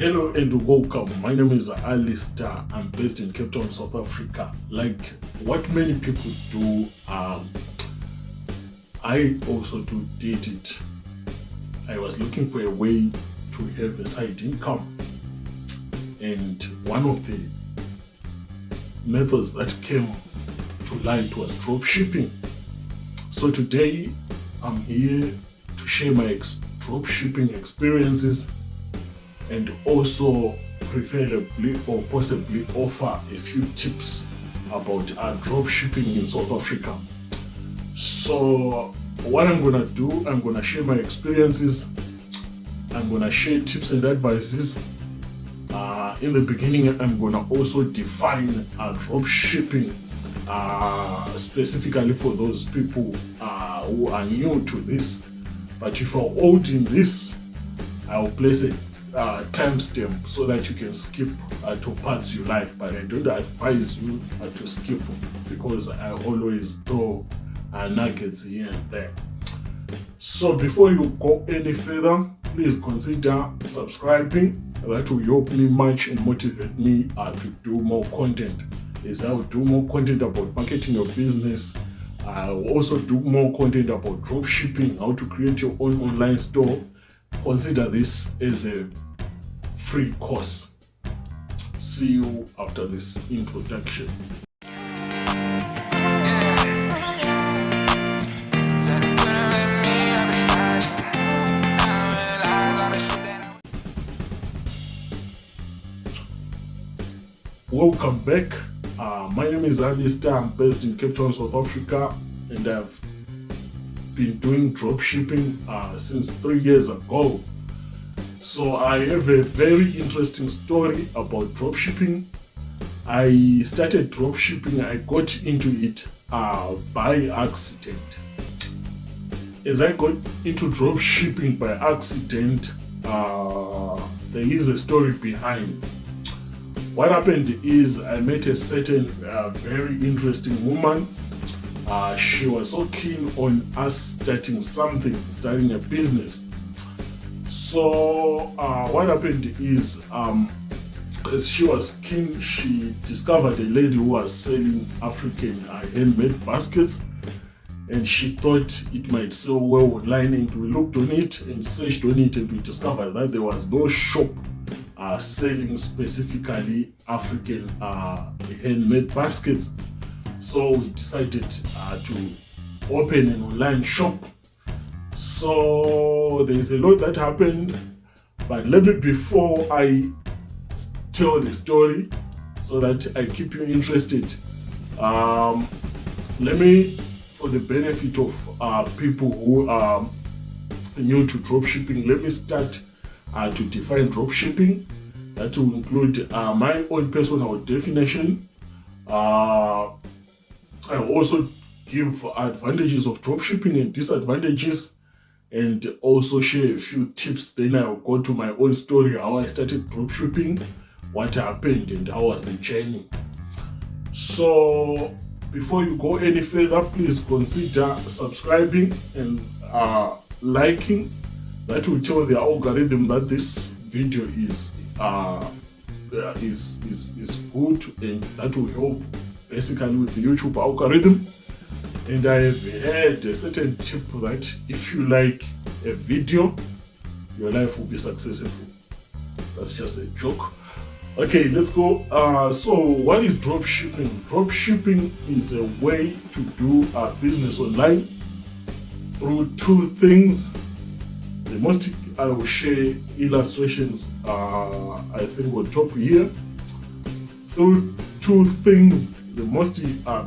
Hello and welcome. My name is Alistair. I'm based in Cape Town, South Africa. Like what many people do, I also did it. I was looking for a way to have a side income, and one of the methods that came to light was dropshipping. So today I'm here to share my dropshipping experiences and also preferably or possibly offer a few tips about dropshipping in South Africa. So what I'm gonna do, I'm gonna share my experiences, I'm gonna share tips and advices. In the beginning, I'm gonna also define dropshipping specifically for those people who are new to this. But if you're old in this, I'll place a timestamp so that you can skip to parts you like, but I don't advise you to skip because I always throw nuggets here and there. So before you go any further, please consider subscribing. That will help me much and motivate me to do more content. As I will do more content about marketing your business, I will also do more content about dropshipping, how to create your own online store. Consider this as a free course. See you after this introduction. Welcome back. My name is Alistair. I'm based in Cape Town, South Africa, and I've been doing dropshipping since 3 years ago. So I have a very interesting story about dropshipping. I started dropshipping, I got into it by accident. As I got into dropshipping by accident, there is a story behind. What happened is I met a certain very interesting woman. She was so keen on us starting a business. So what happened is, as she was keen, she discovered a lady who was selling African handmade baskets, and she thought it might sell well online. And we looked on it and searched on it, and we discovered that there was no shop selling specifically African handmade baskets. So we decided to open an online shop. So there's a lot that happened, but let me, before I tell the story so that I keep you interested, let me, for the benefit of people who are new to dropshipping, let me start to define dropshipping. That will include my own personal definition. I also give advantages of dropshipping and disadvantages, and also share a few tips. Then I'll go to my own story, how I started dropshipping, what happened, and how was the journey. So before you go any further, please consider subscribing and liking. That will tell the algorithm that this video is good, and that will help basically with the YouTube algorithm. And I have had a certain tip that if you like a video, your life will be successful. That's just a joke. Okay, let's go. So what is dropshipping? Dropshipping is a way to do business online through two things. The most, I will share illustrations, I think on top here. Through two things, the most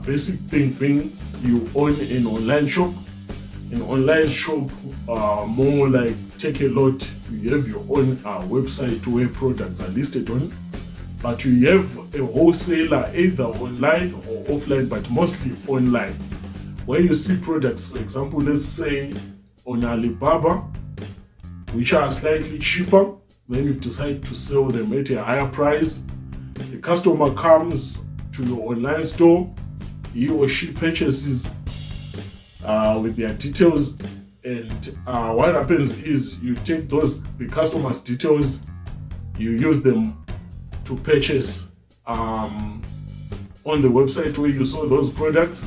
basic thing being you own an online shop. An online shop, more like take a lot, you have your own website where products are listed on, but you have a wholesaler either online or offline, but mostly online, where you see products, for example, let's say on Alibaba, which are slightly cheaper. Then you decide to sell them at a higher price. The customer comes to your online store, he or she purchases with their details, and what happens is you take the customer's details you use them to purchase on the website where you saw those products,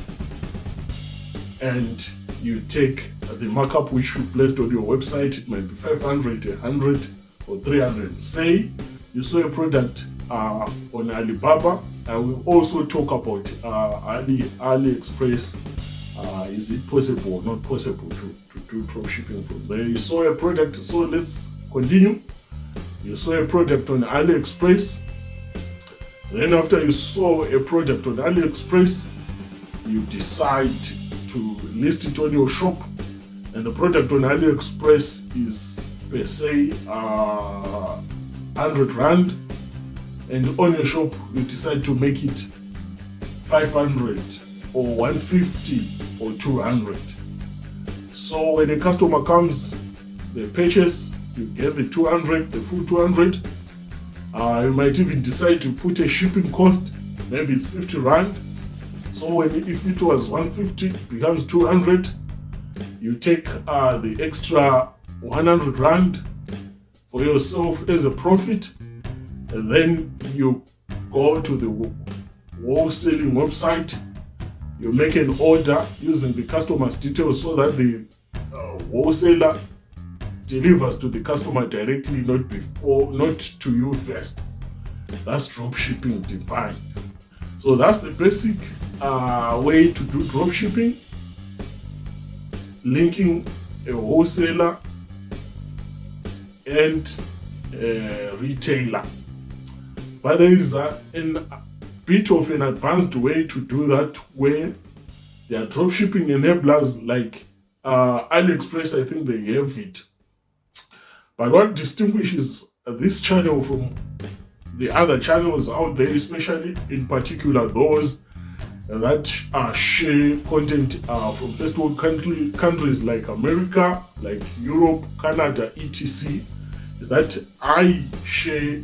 and you take the markup which you placed on your website. It might be 500, 100, or 300. Say you saw a product on Alibaba. I will also talk about AliExpress. Is it possible or not possible to do dropshipping from there? You saw a product, so let's continue. You saw a product on AliExpress. Then after you saw a product on AliExpress, you decide to list it on your shop, and the product on AliExpress is per se 100 Rand, and on your shop you decide to make it 500 or 150 or 200. So when a customer comes, they purchase, you get the 200, the full 200. You might even decide to put a shipping cost, maybe it's 50 Rand. So if it was 150, it becomes 200. You take the extra 100 Rand for yourself as a profit, and then you go to the wholesaling website. You make an order using the customer's details so that the wholesaler delivers to the customer directly, not to you first. That's dropshipping defined. So that's the basic way to do dropshipping, linking a wholesaler and a retailer. But there is a bit of an advanced way to do that, where there are dropshipping enablers like AliExpress. I think they have it. But what distinguishes this channel from the other channels out there, especially in particular those that share content from first world countries like America, like Europe, Canada, etc., is that I share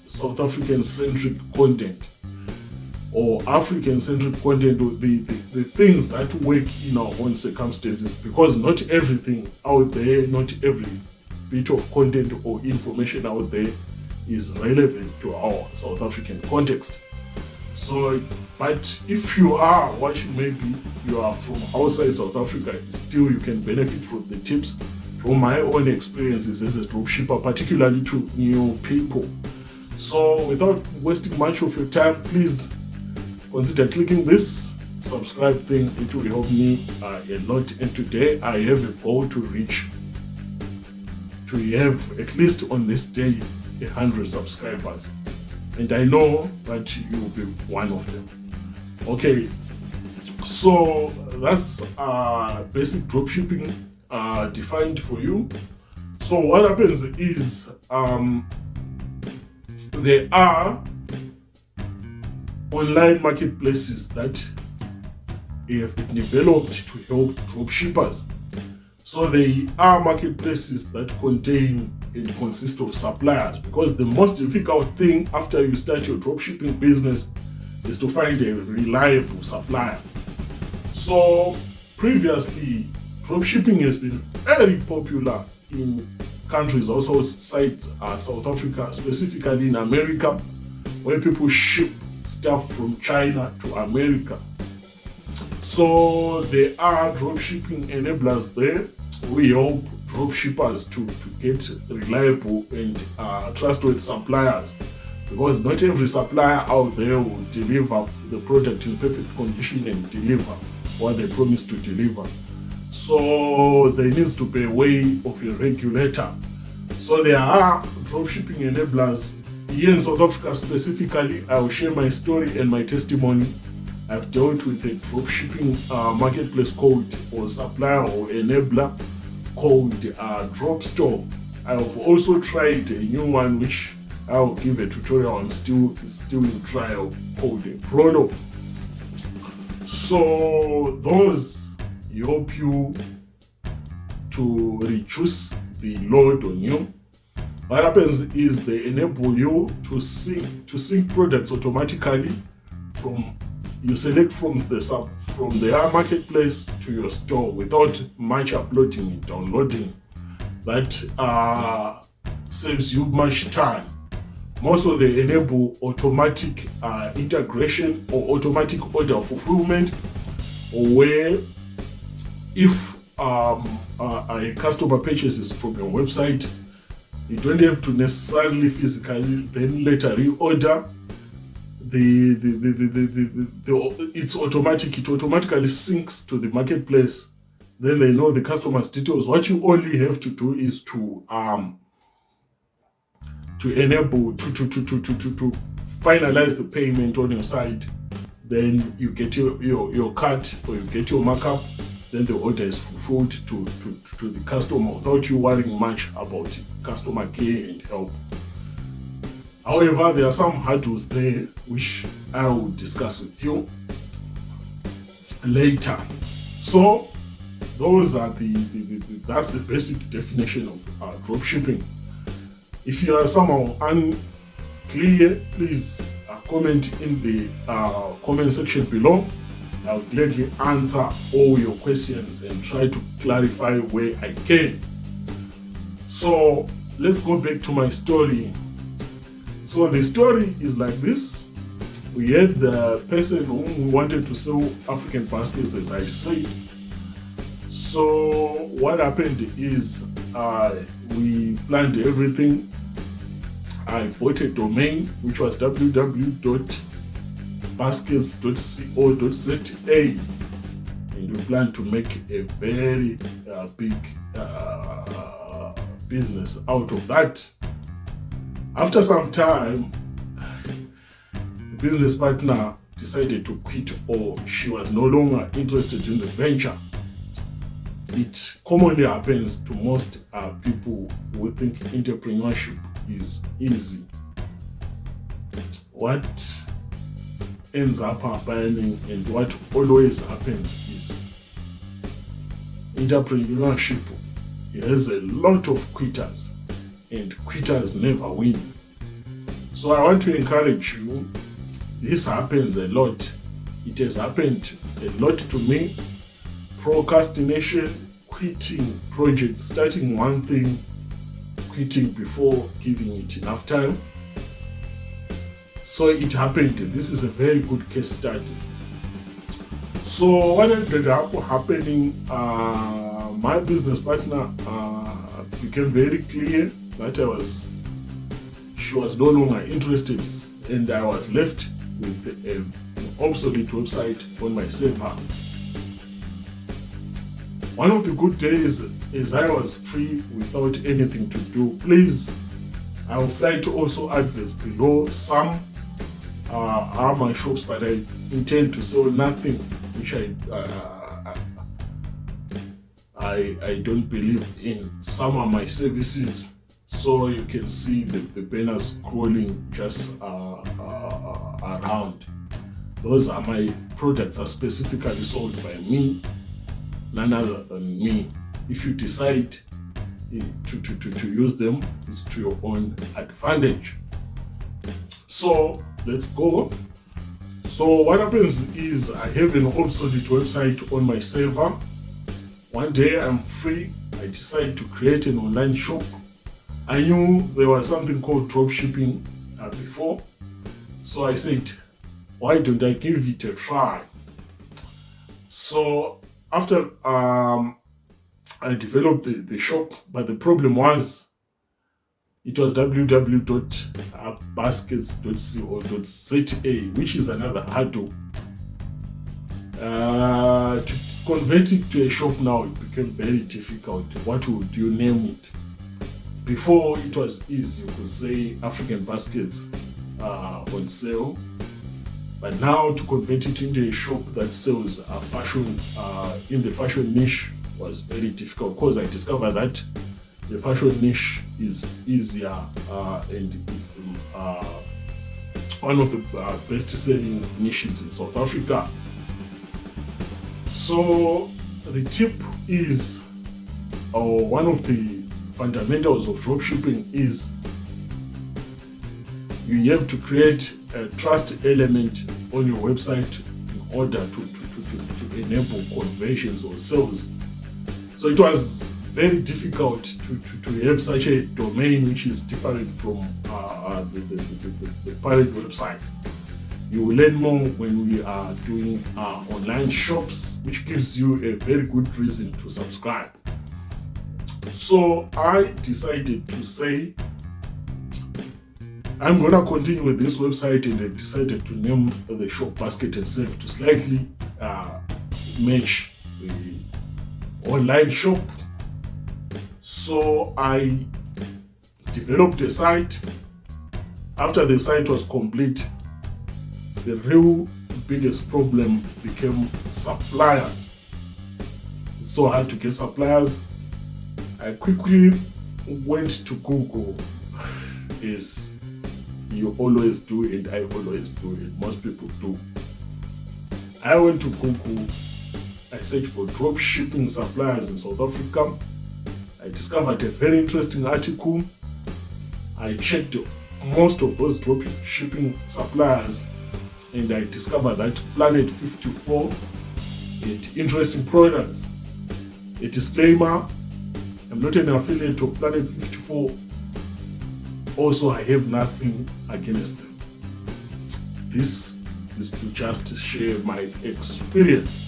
South African centric content or African centric content, or the things that work in our own circumstances, because not everything out there, not every bit of content or information out there is relevant to our South African context. So, but if you are watching, maybe you are from outside South Africa, still you can benefit from the tips from my own experiences as a dropshipper, particularly to new people. So without wasting much of your time, please consider clicking this subscribe thing. It will help me a lot. And today I have a goal to reach, to have at least on this day 100 subscribers, and I know that you will be one of them. Okay, so that's basic dropshipping defined for you. So what happens is there are online marketplaces that have been developed to help dropshippers. So they are marketplaces that contain and consist of suppliers, because the most difficult thing after you start your dropshipping business is to find a reliable supplier. So previously, dropshipping has been very popular in countries also outside South Africa, specifically in America, where people ship stuff from China to America. So there are dropshipping enablers there. We help dropshippers to get reliable and trustworthy suppliers, because not every supplier out there will deliver the product in perfect condition and deliver what they promise to deliver. So there needs to be a way of a regulator. So there are dropshipping enablers here in South Africa specifically. I will share my story and my testimony. I've dealt with a dropshipping marketplace called, or supplier or enabler called Dropstore. I have also tried a new one which I will give a tutorial. I'm still in trial, called Prolo. So those help you to reduce the load on you. What happens is they enable you to sync products automatically from you select from their marketplace to your store without much uploading and downloading. That saves you much time. Most of them enable automatic integration or automatic order fulfillment, where if a customer purchases from your website, you don't have to necessarily physically then later reorder. It's automatic. It automatically syncs to the marketplace. Then they know the customer's details. What you only have to do is to enable to finalize the payment on your side. Then you get your cut, or you get your markup. Then the order is fulfilled to the customer without you worrying much about customer care and help. However, there are some hurdles there which I will discuss with you later. So those are that's the basic definition of dropshipping. If you are somehow unclear, please comment in the comment section below. I'll gladly answer all your questions and try to clarify where I can. So let's go back to my story. So the story is like this. We had the person who wanted to sell African baskets, as I say. So what happened is we planned everything. I bought a domain which was www.baskets.co.za, and we planned to make a very big business out of that. After some time, the business partner decided to quit, or she was no longer interested in the venture. It commonly happens to most people who think entrepreneurship is easy. What ends up happening, and what always happens, is entrepreneurship has a lot of quitters, and quitters never win. So I want to encourage you. This happens a lot. It has happened a lot to me. Procrastination, quitting projects, starting one thing, quitting before giving it enough time. So it happened. This is a very good case study. So what ended up happening, my business partner became very clear that she was no longer interested, and I was left with an obsolete website on my server. One of the good days is I was free without anything to do. Please, I will fly to also adverts below. Some are my shops, but I intend to sell nothing which I don't believe in. Some are my services, so you can see the banners scrolling just around. Those are my products, are specifically sold by me, none other than me. If you decide to use them, it's to your own advantage. So let's go. So what happens is I have an obsolete website on my server. One day I'm free, I decide to create an online shop. I knew there was something called dropshipping before, so I said, why don't I give it a try? So after I developed the shop, but the problem was it was www.baskets.co.za, which is another hurdle. To convert it to a shop now, it became very difficult. What would you name it? Before, it was easy. You could say African baskets on sale. But now to convert it into a shop that sells fashion in the fashion niche was very difficult, because I discovered that the fashion niche is easier and is one of the best-selling niches in South Africa. So the tip is, or one of the fundamentals of dropshipping is, you have to create a trust element on your website in order to enable conversions or sales. So it was very difficult to have such a domain which is different from the parent website. You will learn more when we are doing online shops, which gives you a very good reason to subscribe. So I decided to say, I'm gonna continue with this website, and I decided to name the shop Basket and Save to slightly match the online shop. So I developed a site. After the site was complete, the real biggest problem became suppliers. It's so hard to get suppliers. I quickly went to Google, as you always do, and I always do, and most people do. I went to Google, I searched for drop shipping suppliers in South Africa. I discovered a very interesting article. I checked most of those drop shipping suppliers, and I discovered that Planet 54 had interesting products. A disclaimer, I'm not an affiliate of Planet 54. Also, I have nothing against them. This is to just share my experience.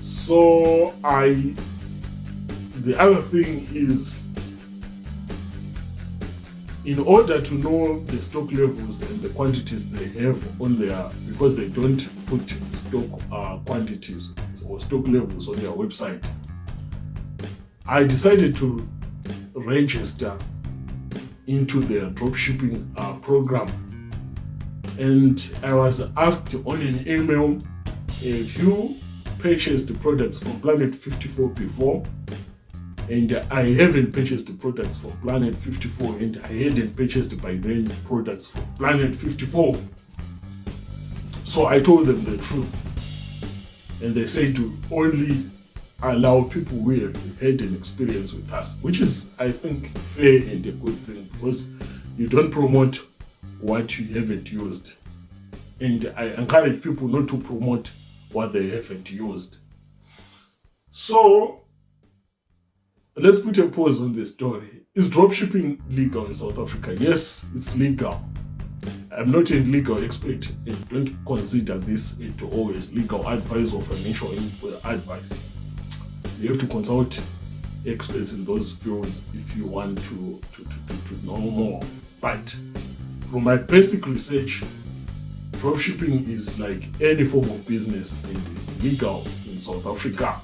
So the other thing is, in order to know the stock levels and the quantities they have on their, because they don't put stock quantities or stock levels on their website, I decided to register into their dropshipping program. And I was asked on an email, if you purchased the products from Planet 54 before, and I haven't purchased the products from Planet 54, and I hadn't purchased by then products from Planet 54. So I told them the truth, and they said to only allow people who have had an experience with us, which is, I think, fair and a good thing, because you don't promote what you haven't used. And I encourage people not to promote what they haven't used. So let's put a pause on this story. Is dropshipping legal in South Africa? Yes, it's legal. I'm not a legal expert and don't consider this to always legal advice or financial advice. You have to consult experts in those fields if you want to know more. But from my basic research, dropshipping is like any form of business and is legal in South Africa.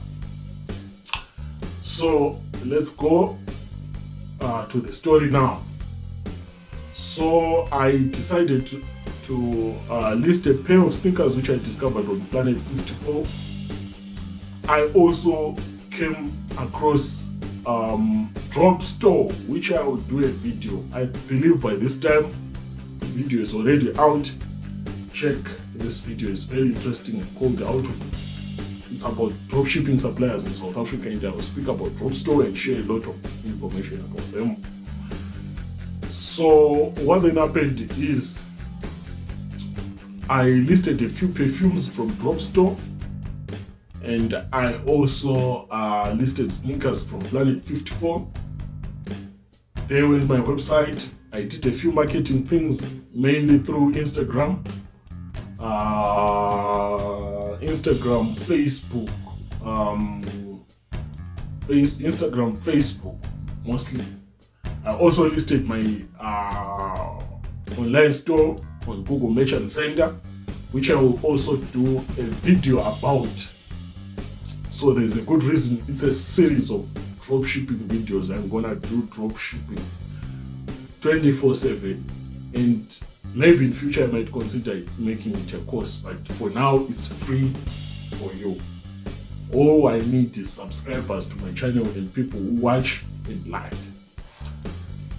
So let's go to the story now. So I decided to list a pair of sneakers which I discovered on Planet 54. I also came across Drop Store, which I will do a video. I believe by this time the video is already out. Check this video, it's very interesting, called it's about dropshipping suppliers in South Africa, and I will speak about Drop Store and share a lot of information about them. So what then happened is I listed a few perfumes from Drop Store, and I also listed sneakers from Planet 54. They were on my website. I did a few marketing things, mainly through Instagram, Facebook mostly. I also listed my online store on Google Merchant Center, which I will also do a video about. So there's a good reason. It's a series of dropshipping videos. I'm gonna do dropshipping 24/7, and maybe in future I might consider making it a course, but for now it's free for you. All I need is subscribers to my channel and people who watch and like.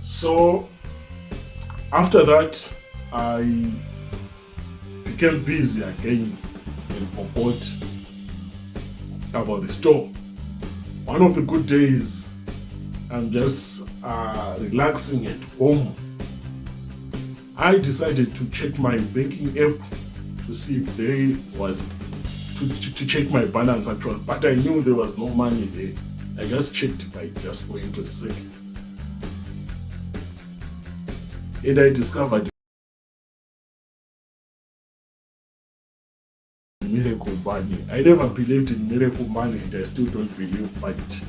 So after that, I became busy again and forgot about the store. One of the good days, I'm just relaxing at home. I decided to check my banking app to see if there was to check my balance actually, but I knew there was no money there. I just checked just for interest sake. And I discovered miracle money. I never believed in miracle money, and I still don't believe, but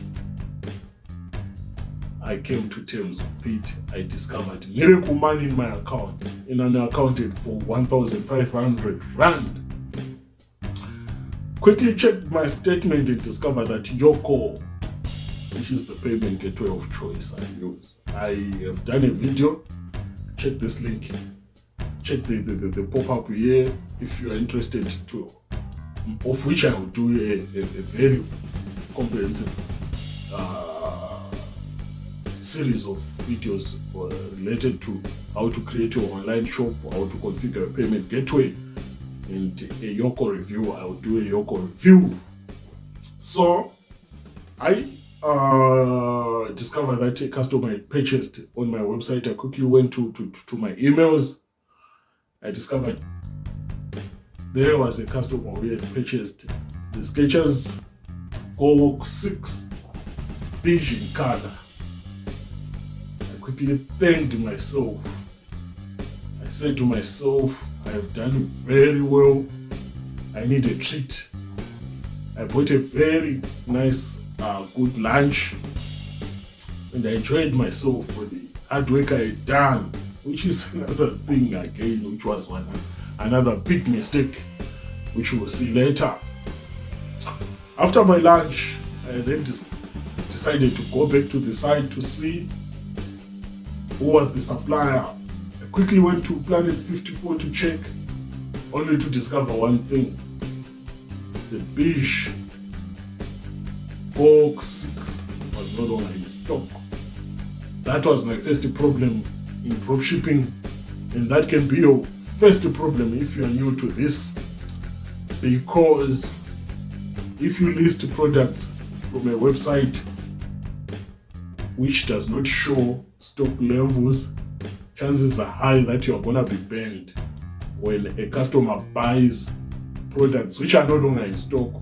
I came to terms with it. I discovered miracle money in my account, and I accounted for 1,500 rand. Quickly checked my statement and discovered that Yoko, which is the payment gateway of choice I use. I have done a video. Check this link. Check the pop-up here if you are interested to, of which I will do a very comprehensive series of videos related to how to create your online shop, how to configure a payment gateway, and a Yoko review. I will do a Yoko review. So I discovered that a customer had purchased on my website. I quickly went to my emails. I discovered there was a customer who had purchased the Skechers Go 6 beige in color. I quickly thanked myself. I said to myself, I have done very well. I need a treat. I bought a very nice, good lunch, and I enjoyed myself for the hard work I had done, which is another thing again, which was another big mistake, which we will see later. After my lunch, I then decided to go back to the site to see who was the supplier. I quickly went to Planet 54 to check, only to discover one thing. The beige box 6 was no longer in stock. That was my first problem in dropshipping, and that can be your first problem if you are new to this, because if you list products from a website which does not show stock levels, chances are high that you are going to be banned when a customer buys products which are no longer in stock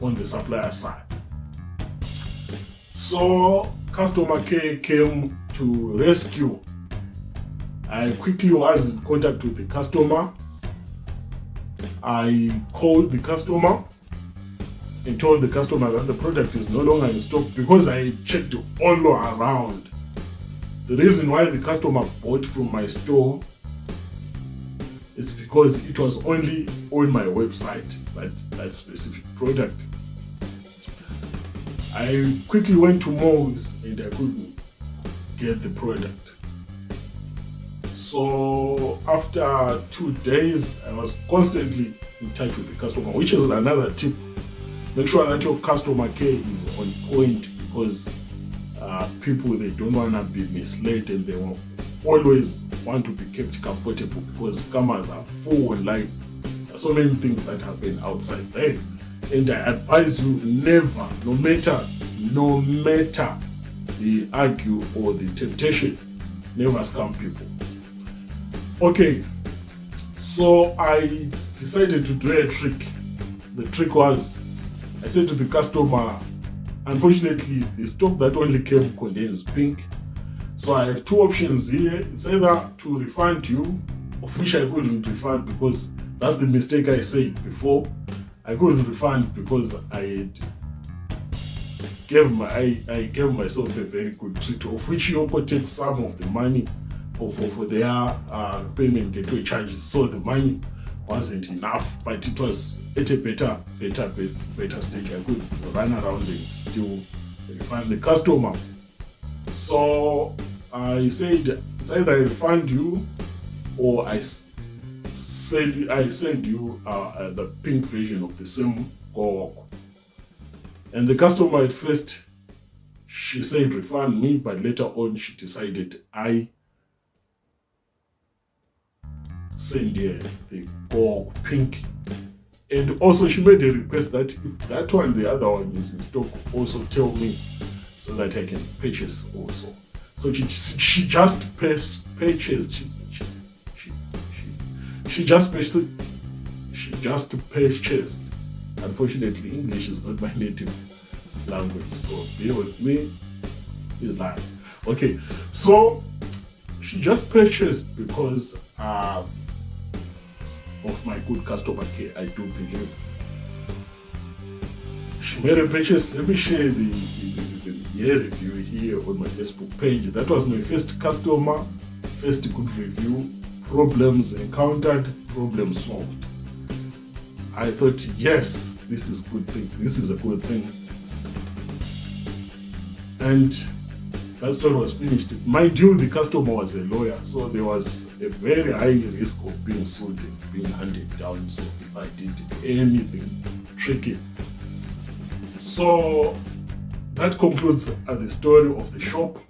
on the supplier side. So customer care came to rescue. I quickly was in contact with the customer. I called the customer and told the customer that the product is no longer in stock because I checked all around. The reason why the customer bought from my store is because it was only on my website, that specific product. I quickly went to malls and I couldn't get the product. So after 2 days, I was constantly in touch with the customer, which is another tip. Make sure that your customer care is on point, because people, they don't want to be misled, and they will always want to be kept comfortable, because scammers are full online. There's so many things that happen outside there. And I advise you, never, no matter the argue or the temptation, never scam people. Okay, so I decided to do a trick. The trick was, I said to the customer, unfortunately, the stock that only came contains pink. So I have two options here. It's either to refund you, of which I couldn't refund because that's the mistake I said before. I couldn't refund because I gave myself a very good treat, of which Yoko takes some of the money for their payment gateway charges. So the money wasn't enough, but it was at a better stage. I could run around and still refund the customer. So I said, it's either I refund you or I send you the pink version of the same Go. And the customer at first, she said refund me, but later on she decided I send her the Go pink. And also she made a request that if that one, the other one is in stock, also tell me so that I can purchase also. So she just purchased. She just purchased. Unfortunately, English is not my native language, so bear with me. It's like, okay, so she just purchased because of my good customer care, I do believe. She made a purchase. Let me share the review here on my Facebook page. That was my first customer, first good review. Problems encountered, problem solved. I thought, yes, this is good thing. This is a good thing. And that story was finished. Mind you, the customer was a lawyer, so there was a very high risk of being sued and being handed down. So if I did anything tricky. So that concludes the story of the shop.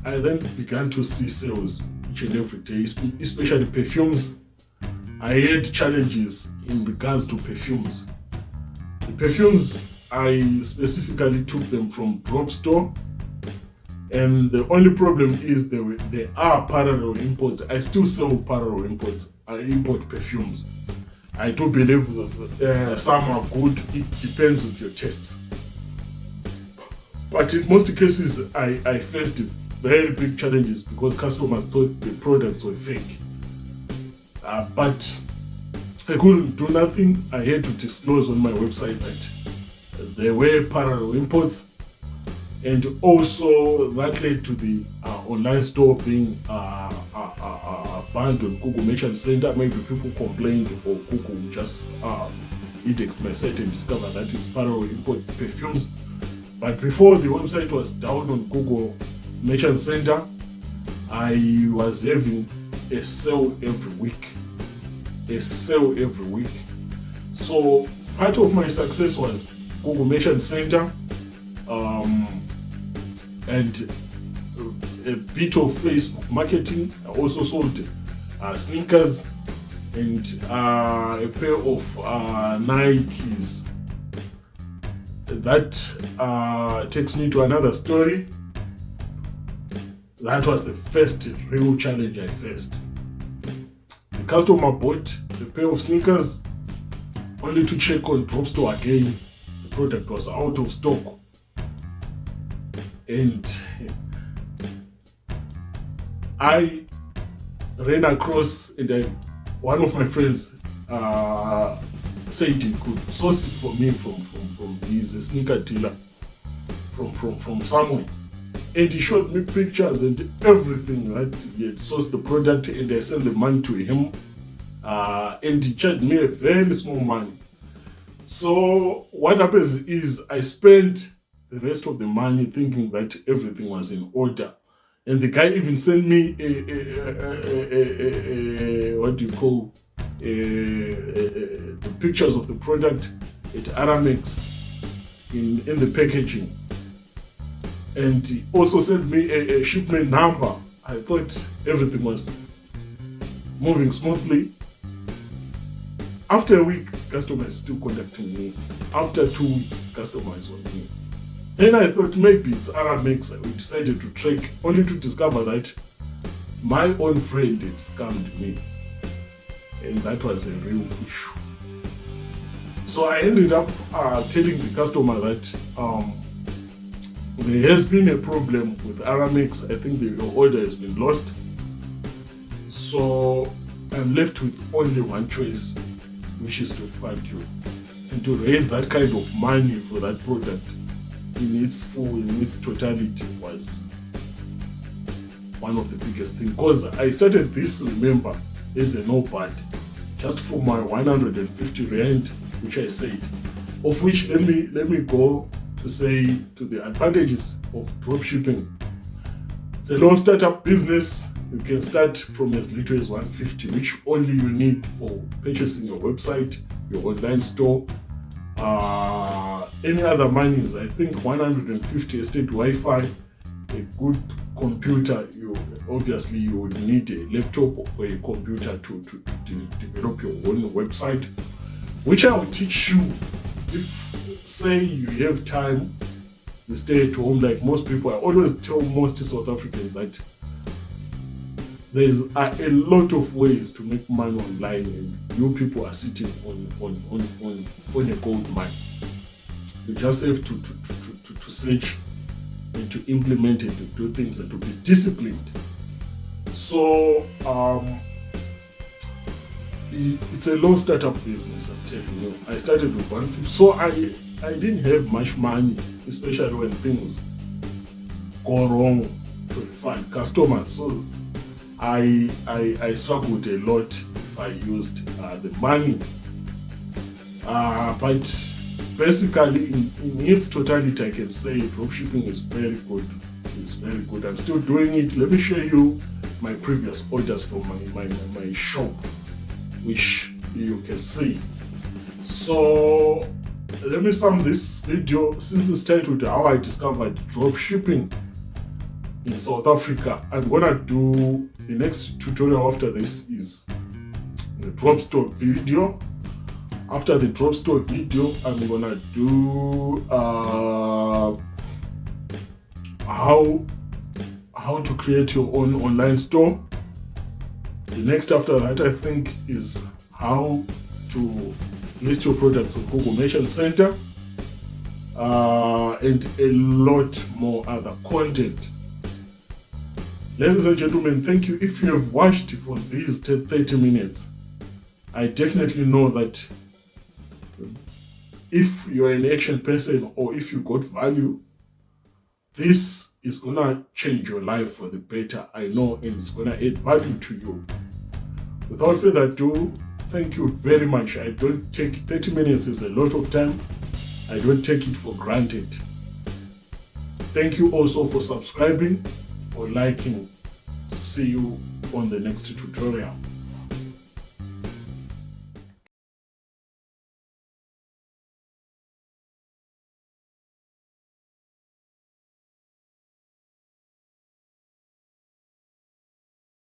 I then began to see sales each and every day, especially perfumes. I had challenges in regards to perfumes. The perfumes, I specifically took them from Dropstore, and the only problem is they are parallel imports. I still sell parallel imports. I import perfumes. I do believe some are good. It depends on your tastes. But in most cases, I faced very big challenges because customers thought the products were fake. But I couldn't do nothing. I had to disclose on my website that there were parallel imports, and also that led to the online store being banned on Google Merchant Center. Maybe people complained, or Google just indexed my site and discovered that it's parallel import perfumes. But before the website was down on Google Merchant Center, I was having a sale every week. So part of my success was Google Merchant Center, and a bit of Facebook marketing. I also sold sneakers and a pair of Nikes. That takes me to another story. That was the first real challenge I faced. The customer bought a pair of sneakers, only to check on Dropstore again. The product was out of stock. And I ran across, and one of my friends said he could source it for me from his sneaker dealer from somewhere. And he showed me pictures and everything that he had sourced the product, and I sent the money to him. And he charged me a very small money. So what happens is I spent the rest of the money thinking that everything was in order. And the guy even sent me the pictures of the product at Aramex in the packaging. And he also sent me a shipment number. I thought everything was moving smoothly. After a week, customer is still contacting me. After 2 weeks, customer is on me. Then I thought maybe it's Aramex. We decided to track, only to discover that my own friend had scammed me. And that was a real issue. So I ended up telling the customer that there has been a problem with Aramex. I think the order has been lost. So I'm left with only one choice, which is to refund you. And to raise that kind of money for that product in its totality was one of the biggest things. Because I started this, remember, as a nobody, just for my 150 rand, which I said, of which let me go to say to the advantages of dropshipping. It's a low startup business. You can start from as little as 150, which only you need for purchasing your website, your online store. Any other monies, I think 150 estate Wi-Fi, a good computer. You would need a laptop or a computer to develop your own website, which I will teach you. If, say, you have time, you stay at home like most people. I always tell most South Africans that there's a lot of ways to make money online, and you people are sitting on a gold mine. You just have to search and to implement it, to do things and to be disciplined. So it's a low startup business, I'm telling you. I started with 150, so I didn't have much money, especially when things go wrong to find customers. So I struggled a lot if I used the money. But basically, in its totality, I can say dropshipping is very good. It's very good. I'm still doing it. Let me show you my previous orders from my shop, which you can see. So let me sum this video, since it's titled How I Discovered Dropshipping in South Africa. I'm gonna do the next tutorial after this is the drop store video. After the drop store video, I'm gonna do how to create your own online store. The next after that, I think, is how to list your products on Google Merchant Center, and a lot more other content. Ladies and gentlemen, thank you. If you have watched for these 30 minutes, I definitely know that if you're an action person or if you got value, this is gonna change your life for the better, I know, and it's gonna add value to you. Without further ado, thank you very much. I don't take 30 minutes is a lot of time. I don't take it for granted. Thank you also for subscribing or liking. See you on the next tutorial.